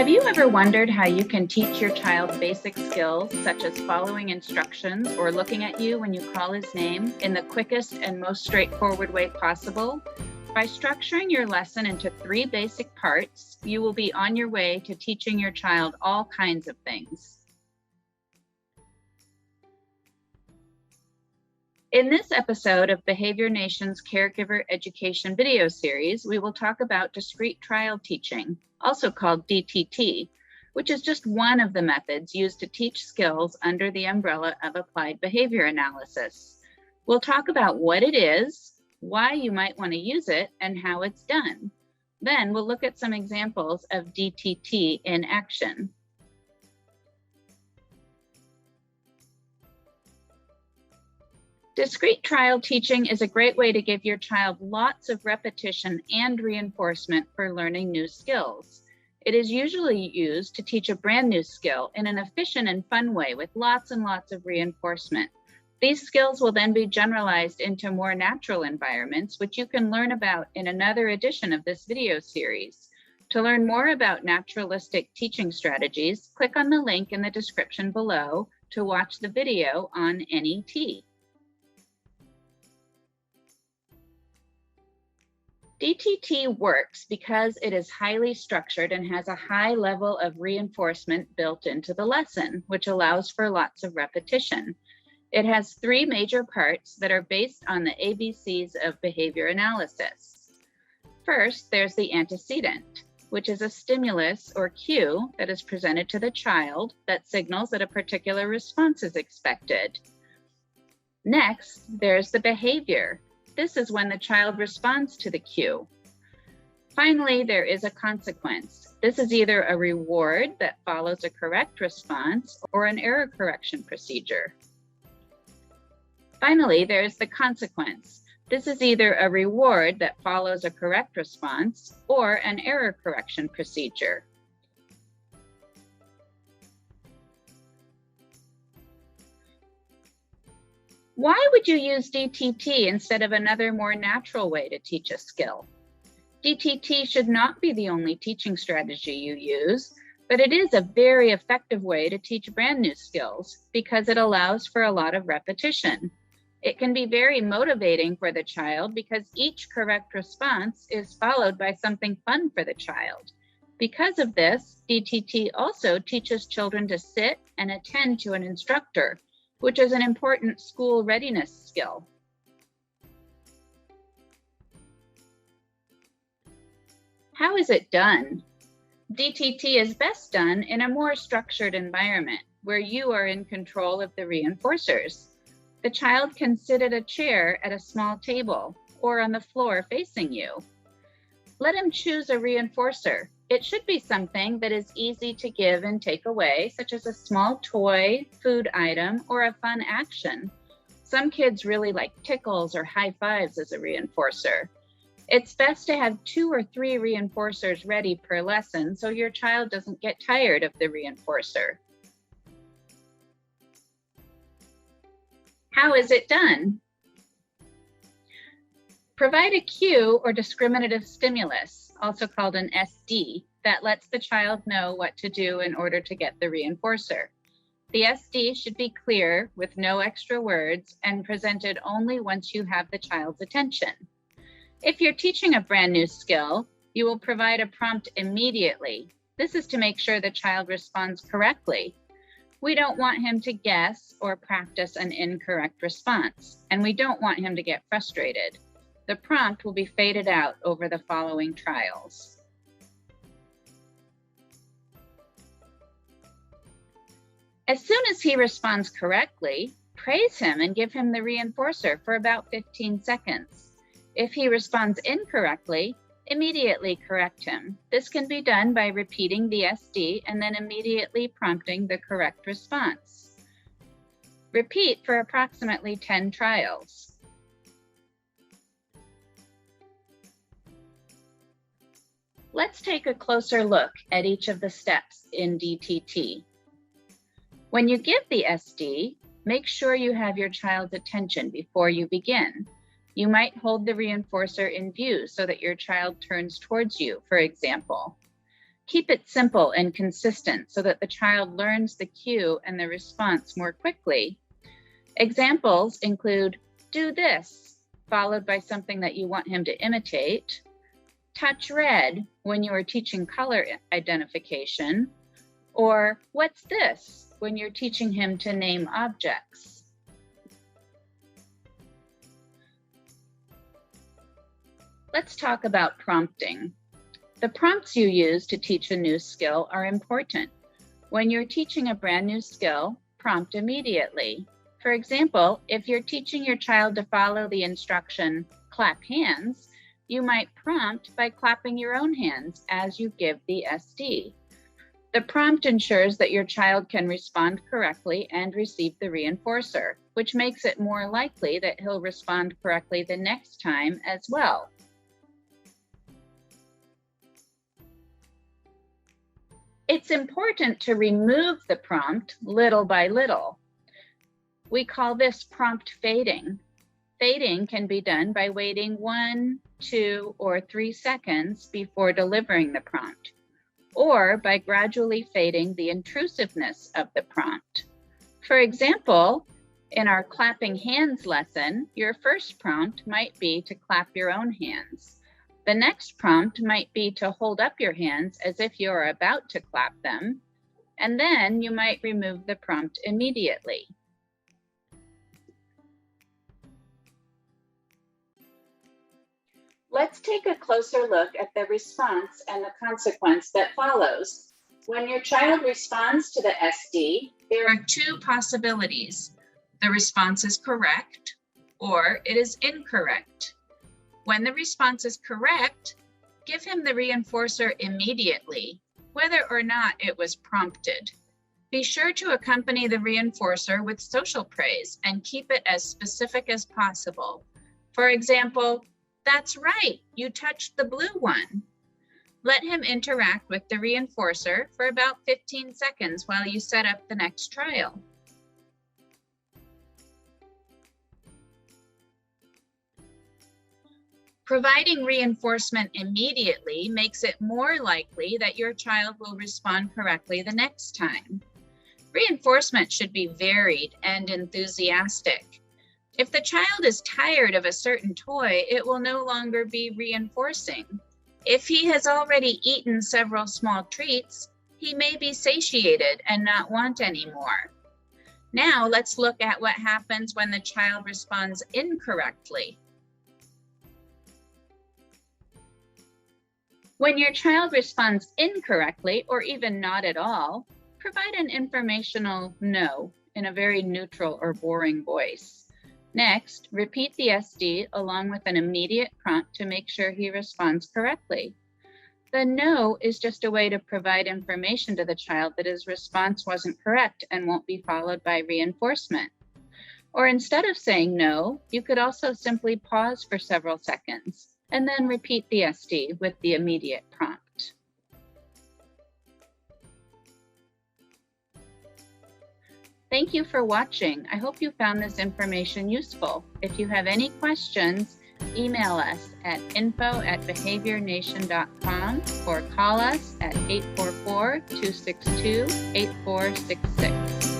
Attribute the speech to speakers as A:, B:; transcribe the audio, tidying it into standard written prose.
A: Have you ever wondered how you can teach your child basic skills, such as following instructions or looking at you when you call his name, in the quickest and most straightforward way possible? By structuring your lesson into 3 basic parts, you will be on your way to teaching your child all kinds of things. In this episode of Behavior Nation's Caregiver Education video series, we will talk about discrete trial teaching, also called DTT, which is just one of the methods used to teach skills under the umbrella of applied behavior analysis. We'll talk about what it is, why you might want to use it, and how it's done. Then we'll look at some examples of DTT in action. Discrete trial teaching is a great way to give your child lots of repetition and reinforcement for learning new skills. It is usually used to teach a brand new skill in an efficient and fun way with lots and lots of reinforcement. These skills will then be generalized into more natural environments, which you can learn about in another edition of this video series. To learn more about naturalistic teaching strategies, click on the link in the description below to watch the video on NET. DTT works because it is highly structured and has a high level of reinforcement built into the lesson, which allows for lots of repetition. It has 3 major parts that are based on the ABCs of behavior analysis. First, there's the antecedent, which is a stimulus or cue that is presented to the child that signals that a particular response is expected. Next, there's the behavior. This is when the child responds to the cue. Finally, there is a consequence. This is either a reward that follows a correct response or an error correction procedure. Finally, there is the consequence. This is either a reward that follows a correct response or an error correction procedure. Why would you use DTT instead of another more natural way to teach a skill? DTT should not be the only teaching strategy you use, but it is a very effective way to teach brand new skills because it allows for a lot of repetition. It can be very motivating for the child because each correct response is followed by something fun for the child. Because of this, DTT also teaches children to sit and attend to an instructor, which is an important school readiness skill. How is it done? DTT is best done in a more structured environment where you are in control of the reinforcers. The child can sit at a chair at a small table or on the floor facing you. Let him choose a reinforcer. It should be something that is easy to give and take away, such as a small toy, food item, or a fun action. Some kids really like tickles or high fives as a reinforcer. It's best to have 2 or 3 reinforcers ready per lesson so your child doesn't get tired of the reinforcer. How is it done? Provide a cue or discriminative stimulus, also called an SD, that lets the child know what to do in order to get the reinforcer. The SD should be clear with no extra words and presented only once you have the child's attention. If you're teaching a brand new skill, you will provide a prompt immediately. This is to make sure the child responds correctly. We don't want him to guess or practice an incorrect response, and we don't want him to get frustrated. The prompt will be faded out over the following trials. As soon as he responds correctly, praise him and give him the reinforcer for about 15 seconds. If he responds incorrectly, immediately correct him. This can be done by repeating the SD and then immediately prompting the correct response. Repeat for approximately 10 trials. Let's take a closer look at each of the steps in DTT. When you give the SD, make sure you have your child's attention before you begin. You might hold the reinforcer in view so that your child turns towards you, for example. Keep it simple and consistent so that the child learns the cue and the response more quickly. Examples include, do this, followed by something that you want him to imitate. Touch red when you are teaching color identification. Or what's this when you're teaching him to name objects. Let's talk about prompting. The prompts you use to teach a new skill are important. When you're teaching a brand new skill, prompt immediately. For example, if you're teaching your child to follow the instruction, clap hands, you might prompt by clapping your own hands as you give the SD. The prompt ensures that your child can respond correctly and receive the reinforcer, which makes it more likely that he'll respond correctly the next time as well. It's important to remove the prompt little by little. We call this prompt fading. Fading can be done by waiting 1, 2, or 3 seconds before delivering the prompt, or by gradually fading the intrusiveness of the prompt. For example, in our clapping hands lesson, your first prompt might be to clap your own hands. The next prompt might be to hold up your hands as if you're about to clap them, and then you might remove the prompt immediately. Let's take a closer look at the response and the consequence that follows. When your child responds to the SD, there are 2 possibilities. The response is correct or it is incorrect. When the response is correct, give him the reinforcer immediately, whether or not it was prompted. Be sure to accompany the reinforcer with social praise and keep it as specific as possible. For example, that's right, you touched the blue one. Let him interact with the reinforcer for about 15 seconds while you set up the next trial. Providing reinforcement immediately makes it more likely that your child will respond correctly the next time. Reinforcement should be varied and enthusiastic. If the child is tired of a certain toy, it will no longer be reinforcing. If he has already eaten several small treats, he may be satiated and not want any more. Now let's look at what happens when the child responds incorrectly. When your child responds incorrectly, or even not at all, provide an informational no in a very neutral or boring voice. Next, repeat the SD along with an immediate prompt to make sure he responds correctly. The no is just a way to provide information to the child that his response wasn't correct and won't be followed by reinforcement. Or instead of saying no, you could also simply pause for several seconds and then repeat the SD with the immediate prompt. Thank you for watching. I hope you found this information useful. If you have any questions, email us at info@behaviornation.com or call us at 844-262-8466.